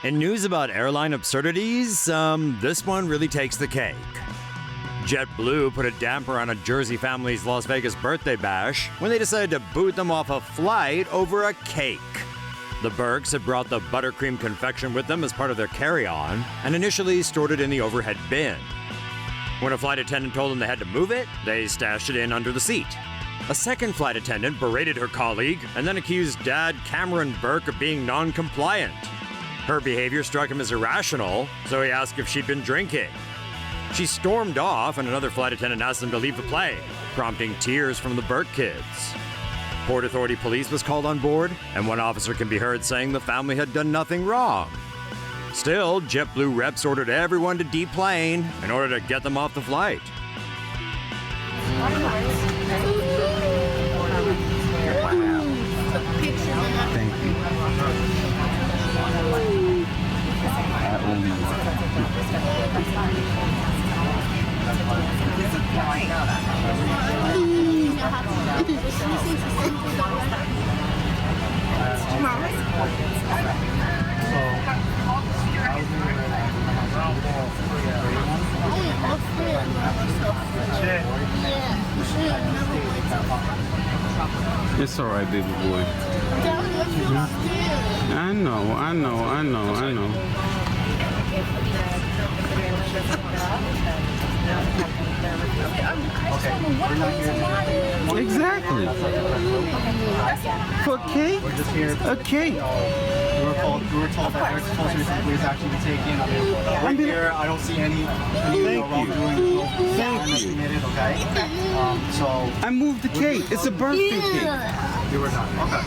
In news about airline absurdities, this one really takes the cake. Jetblue put a damper on a Jersey family's Las Vegas birthday bash when they decided to boot them off a flight over a cake. The Burkes had brought the buttercream confection with them as part of their carry-on and initially stored it in the overhead bin. When a flight attendant told them they had to move it, they stashed it in under the seat. A second flight attendant berated her colleague and then accused Dad Cameron Burke of being non-compliant. Her behavior struck him as irrational, so he asked if she'd been drinking. She stormed off, and another flight attendant asked them to leave the plane, prompting tears from the Burke kids. Port Authority police was called on board, and one officer can be heard saying the family had done nothing wrong. Still, JetBlue reps ordered everyone to deplane in order to get them off the flight. It's all right, baby boy. I know. Exactly. For cake? We're just here. A cake. We were told that we're supposed to be actually be taken. We're here. I don't see any wrongdoing. Thank you. Okay. So I moved the cake. It's a birthday cake. you were not. Okay.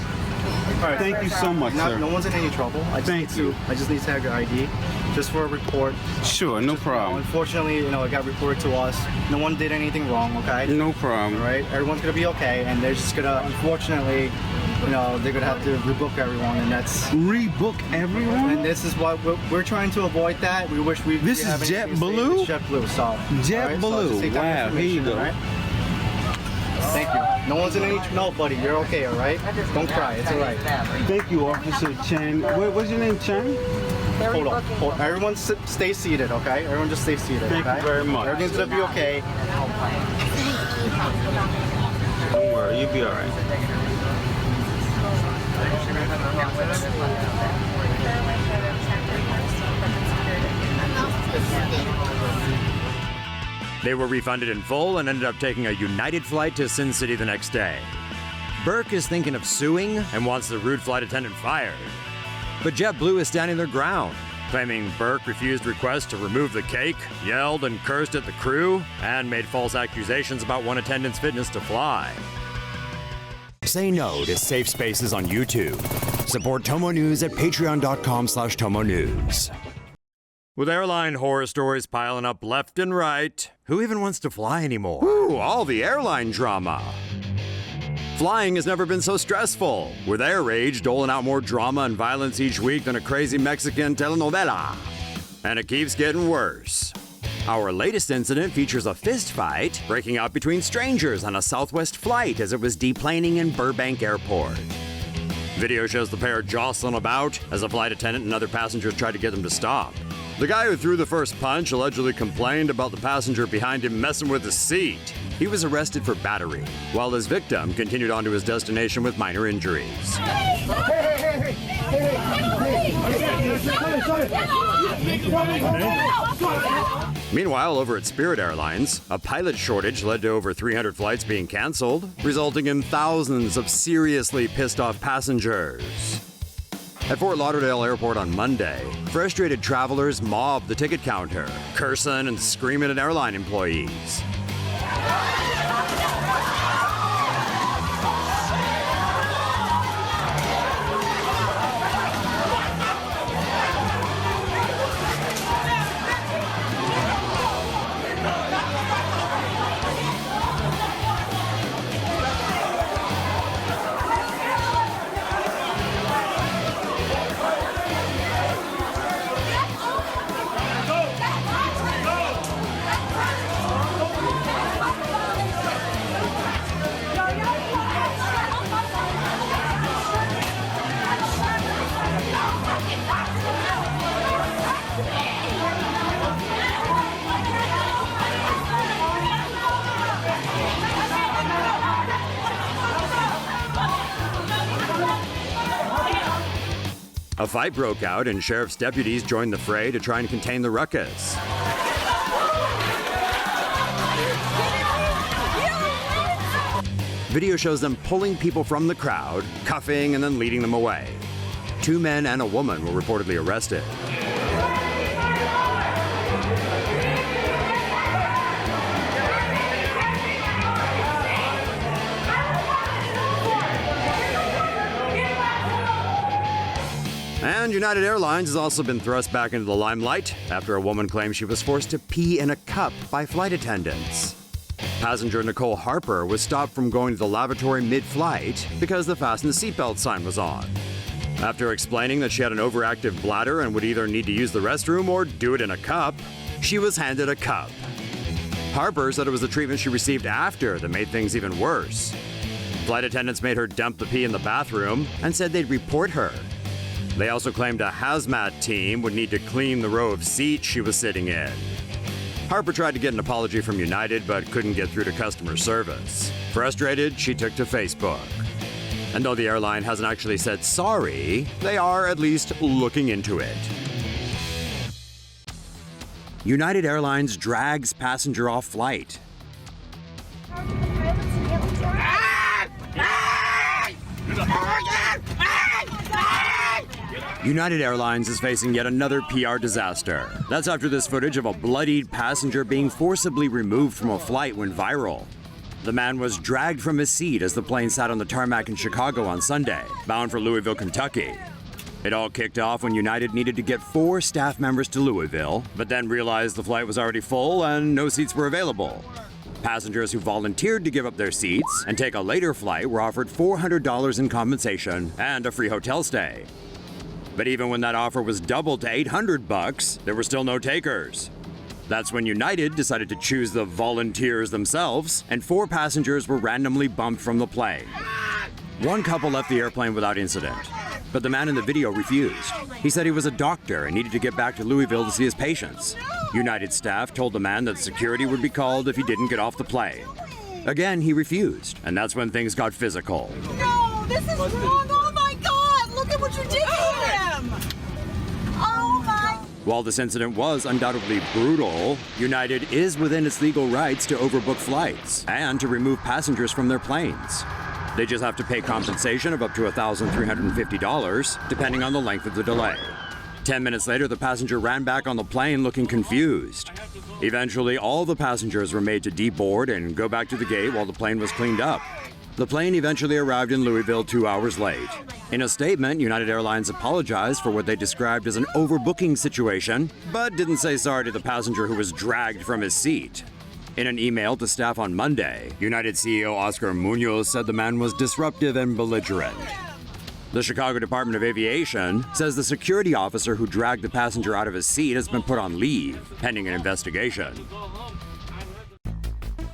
All right. Thank you so much, sir. No one's in any trouble. I just need to have your ID, just for a report. Sure, no problem. Unfortunately, it got reported to us. No one did anything wrong. Okay. No problem. All right. Everyone's gonna be okay, and they're just gonna, unfortunately, they're gonna have to rebook everyone, and that's rebook everyone. And this is what we're trying to avoid. That we wish we. This is JetBlue. JetBlue. So JetBlue. Right? So wow. Here you go. Right? Thank you. No one's in any. No, buddy, you're okay. All right. Don't cry. It's all right. Thank you, Officer Cheung. What's your name, Cheung? Hold on. Everyone, stay seated. Okay. Everyone, just stay seated. Thank you very much. Everything's gonna be okay. Don't worry. You'll be all right. They were refunded in full and ended up taking a United flight to Sin City the next day. Burke is thinking of suing and wants the rude flight attendant fired. But JetBlue is standing their ground, claiming Burke refused requests to remove the cake, yelled and cursed at the crew, and made false accusations about one attendant's fitness to fly. Say no to safe spaces on YouTube. Support TomoNews at patreon.com/TomoNews. With airline horror stories piling up left and right, who even wants to fly anymore? Ooh, all the airline drama. Flying has never been so stressful, with Air Rage doling out more drama and violence each week than a crazy Mexican telenovela. And it keeps getting worse. Our latest incident features a fist fight breaking out between strangers on a Southwest flight as it was deplaning in Burbank Airport. Video shows the pair jostling about as a flight attendant and other passengers tried to get them to stop. The guy who threw the first punch allegedly complained about the passenger behind him messing with his seat. He was arrested for battery, while his victim continued on to his destination with minor injuries. Meanwhile, over at Spirit Airlines, a pilot shortage led to over 300 flights being canceled, resulting in thousands of seriously pissed off passengers. At Fort Lauderdale Airport on Monday, frustrated travelers mobbed the ticket counter, cursing and screaming at airline employees. A fight broke out and sheriff's deputies joined the fray to try and contain the ruckus. Video shows them pulling people from the crowd, cuffing, and then leading them away. 2 men and a woman were reportedly arrested. And United Airlines has also been thrust back into the limelight after a woman claimed she was forced to pee in a cup by flight attendants. Passenger Nicole Harper was stopped from going to the lavatory mid-flight because the fasten seatbelt sign was on. After explaining that she had an overactive bladder and would either need to use the restroom or do it in a cup, she was handed a cup. Harper said it was the treatment she received after that made things even worse. Flight attendants made her dump the pee in the bathroom and said they'd report her. They also claimed a hazmat team would need to clean the row of seats she was sitting in. Harper tried to get an apology from United but couldn't get through to customer service. Frustrated, she took to Facebook. And though the airline hasn't actually said sorry, they are at least looking into it. United Airlines drags passenger off flight. United Airlines is facing yet another PR disaster. That's after this footage of a bloodied passenger being forcibly removed from a flight went viral. The man was dragged from his seat as the plane sat on the tarmac in Chicago on Sunday, bound for Louisville, Kentucky. It all kicked off when United needed to get 4 staff members to Louisville, but then realized the flight was already full and no seats were available. Passengers who volunteered to give up their seats and take a later flight were offered $400 in compensation and a free hotel stay. But even when that offer was doubled to $800, there were still no takers. That's when United decided to choose the volunteers themselves, and 4 passengers were randomly bumped from the plane. One couple left the airplane without incident, but the man in the video refused. He said he was a doctor and needed to get back to Louisville to see his patients. United staff told the man that security would be called if he didn't get off the plane. Again, he refused, and that's when things got physical. No, this is wrong. Oh my God, look at what you did to him. Oh my. While this incident was undoubtedly brutal, United is within its legal rights to overbook flights and to remove passengers from their planes. They just have to pay compensation of up to $1,350, depending on the length of the delay. 10 minutes later, the passenger ran back on the plane looking confused. Eventually, all the passengers were made to deboard and go back to the gate while the plane was cleaned up. The plane eventually arrived in Louisville 2 hours late. In a statement, United Airlines apologized for what they described as an overbooking situation, but didn't say sorry to the passenger who was dragged from his seat. In an email to staff on Monday, United CEO Oscar Munoz said the man was disruptive and belligerent. The Chicago Department of Aviation says the security officer who dragged the passenger out of his seat has been put on leave, pending an investigation.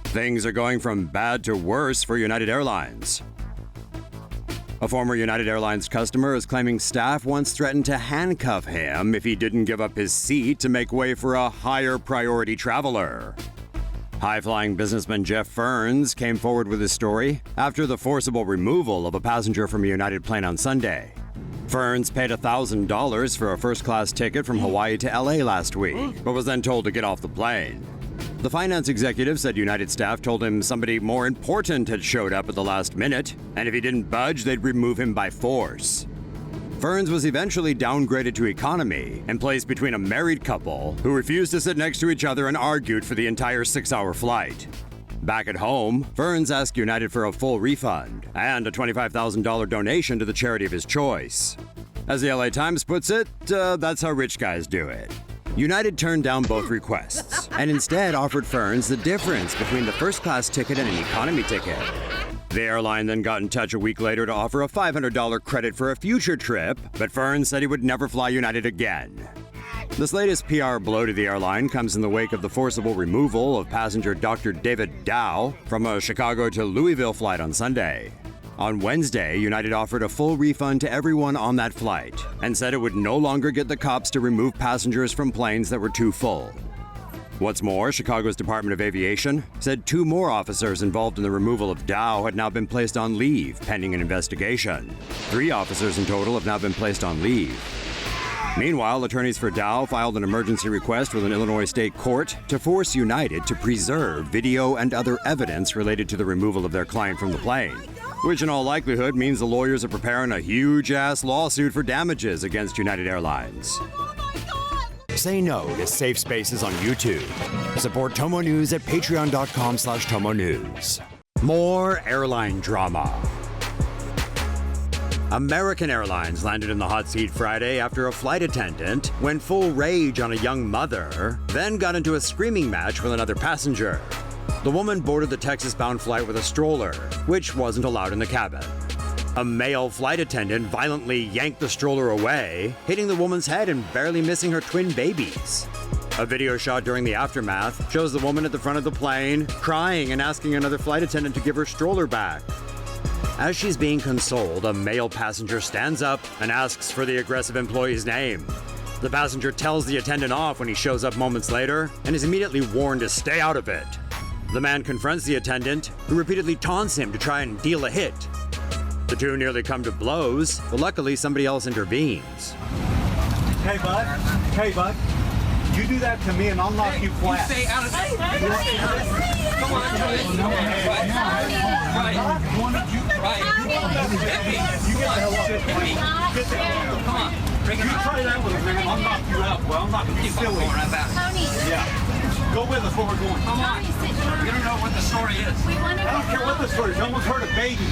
Things are going from bad to worse for United Airlines. A former United Airlines customer is claiming staff once threatened to handcuff him if he didn't give up his seat to make way for a higher priority traveler. High-flying businessman Jeff Ferns came forward with his story after the forcible removal of a passenger from a United plane on Sunday. Ferns paid $1,000 for a first-class ticket from Hawaii to LA last week, but was then told to get off the plane. The finance executive said United staff told him somebody more important had showed up at the last minute, and if he didn't budge, they'd remove him by force. Ferns was eventually downgraded to economy and placed between a married couple who refused to sit next to each other and argued for the entire 6-hour flight. Back at home, Ferns asked United for a full refund and a $25,000 donation to the charity of his choice. As the LA Times puts it, that's how rich guys do it. United turned down both requests and instead offered Ferns the difference between the first-class ticket and an economy ticket. The airline then got in touch a week later to offer a $500 credit for a future trip, but Ferns said he would never fly United again. This latest PR blow to the airline comes in the wake of the forcible removal of passenger Dr. David Dow from a Chicago to Louisville flight on Sunday. On Wednesday, United offered a full refund to everyone on that flight and said it would no longer get the cops to remove passengers from planes that were too full. What's more, Chicago's Department of Aviation said 2 more officers involved in the removal of Dow had now been placed on leave pending an investigation. 3 officers in total have now been placed on leave. Meanwhile, attorneys for Dow filed an emergency request with an Illinois state court to force United to preserve video and other evidence related to the removal of their client from the plane, which in all likelihood means the lawyers are preparing a huge-ass lawsuit for damages against United Airlines. Say no to safe spaces on YouTube. Support TomoNews at patreon.com/TomoNews. More airline drama. American Airlines landed in the hot seat Friday after a flight attendant went full rage on a young mother, then got into a screaming match with another passenger. The woman boarded the Texas-bound flight with a stroller, which wasn't allowed in the cabin. A male flight attendant violently yanked the stroller away, hitting the woman's head and barely missing her twin babies. A video shot during the aftermath shows the woman at the front of the plane crying and asking another flight attendant to give her stroller back. As she's being consoled, a male passenger stands up and asks for the aggressive employee's name. The passenger tells the attendant off when he shows up moments later and is immediately warned to stay out of it. The man confronts the attendant, who repeatedly taunts him to try and deal a hit. The two nearly come to blows, but luckily somebody else intervenes. Hey, bud. You do that to me and I'll knock you flat. Stay out of this. Come on, Tony. Right. You get the hell up. Get the hell up. Come on. Bring it You up. try that with me, man. I'll knock you out, boy. I'll knock you silly. Right back. Tony, Yeah. Go with us where we're going. Come on. Tony, sit down. You don't know what the story is. We want to I don't care what the story is. No one's hurt a baby.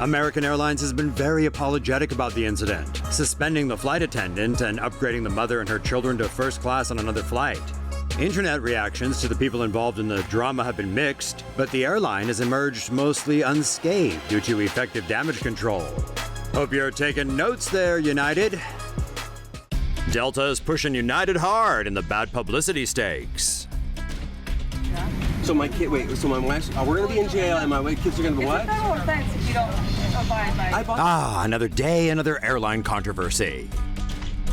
American Airlines has been very apologetic about the incident, suspending the flight attendant and upgrading the mother and her children to first class on another flight. Internet reactions to the people involved in the drama have been mixed, but the airline has emerged mostly unscathed due to effective damage control. Hope you're taking notes there, United. Delta is pushing United hard in the bad publicity stakes. So my kid, so my wife's, we're gonna be in jail, and my kids are gonna be what? It's a federal offense if you don't abide by. Another day, another airline controversy.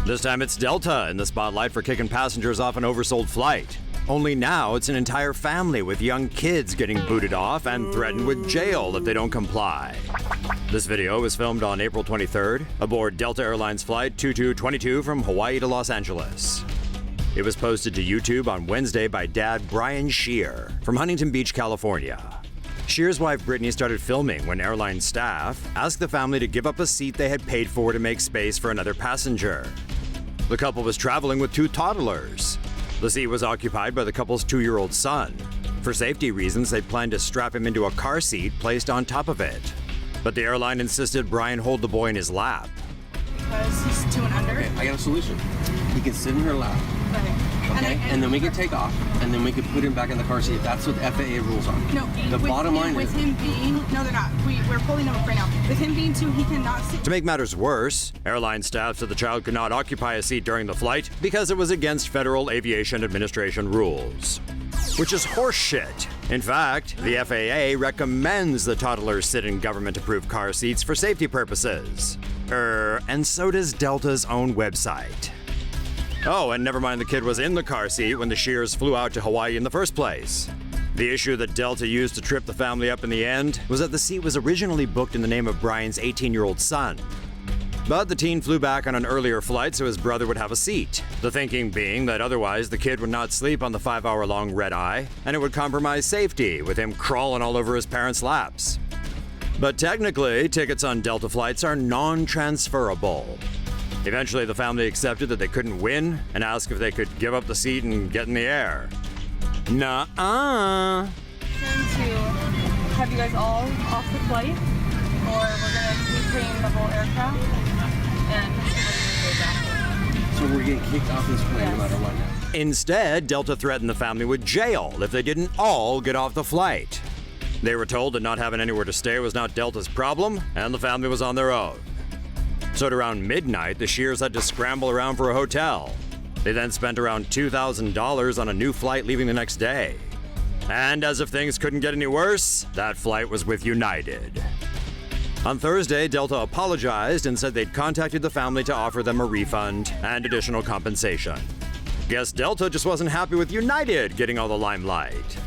This time it's Delta in the spotlight for kicking passengers off an oversold flight. Only now it's an entire family with young kids getting booted off and threatened with jail if they don't comply. This video was filmed on April 23rd aboard Delta Airlines Flight 2222 from Hawaii to Los Angeles. It was posted to YouTube on Wednesday by dad Brian Shear from Huntington Beach, California. Shear's wife Brittany started filming when airline staff asked the family to give up a seat they had paid for to make space for another passenger. The couple was traveling with two toddlers. The seat was occupied by the couple's 2-year-old son. For safety reasons, they planned to strap him into a car seat placed on top of it. But the airline insisted Brian hold the boy in his lap. Because he's 2 and under. Okay, I got a solution. He can sit in her lap, okay? And then we can take off, and then we can put him back in the car seat. That's what the FAA rules are. No, The bottom line with is... him being, no, they're not. We're pulling him up right now. With him being 2, he cannot sit. To make matters worse, airline staff said the child could not occupy a seat during the flight because it was against Federal Aviation Administration rules. Which is horseshit. In fact, the FAA recommends the toddlers sit in government-approved car seats for safety purposes. And so does Delta's own website. Oh, and never mind the kid was in the car seat when the Shears flew out to Hawaii in the first place. The issue that Delta used to trip the family up in the end was that the seat was originally booked in the name of Brian's 18-year-old son. But the teen flew back on an earlier flight so his brother would have a seat. The thinking being that otherwise the kid would not sleep on the 5-hour-long red-eye, and it would compromise safety with him crawling all over his parents' laps. But technically, tickets on Delta flights are non-transferable. Eventually, the family accepted that they couldn't win and asked if they could give up the seat and get in the air. Nuh-uh. To have you guys all off the flight, or we're going to be paying the whole aircraft, and So we're getting kicked off this plane no matter what now. Instead, Delta threatened the family with jail if they didn't all get off the flight. They were told that not having anywhere to stay was not Delta's problem, and the family was on their own. So at around midnight, the Shears had to scramble around for a hotel. They then spent around $2,000 on a new flight leaving the next day. And as if things couldn't get any worse, that flight was with United. On Thursday, Delta apologized and said they'd contacted the family to offer them a refund and additional compensation. Guess Delta just wasn't happy with United getting all the limelight.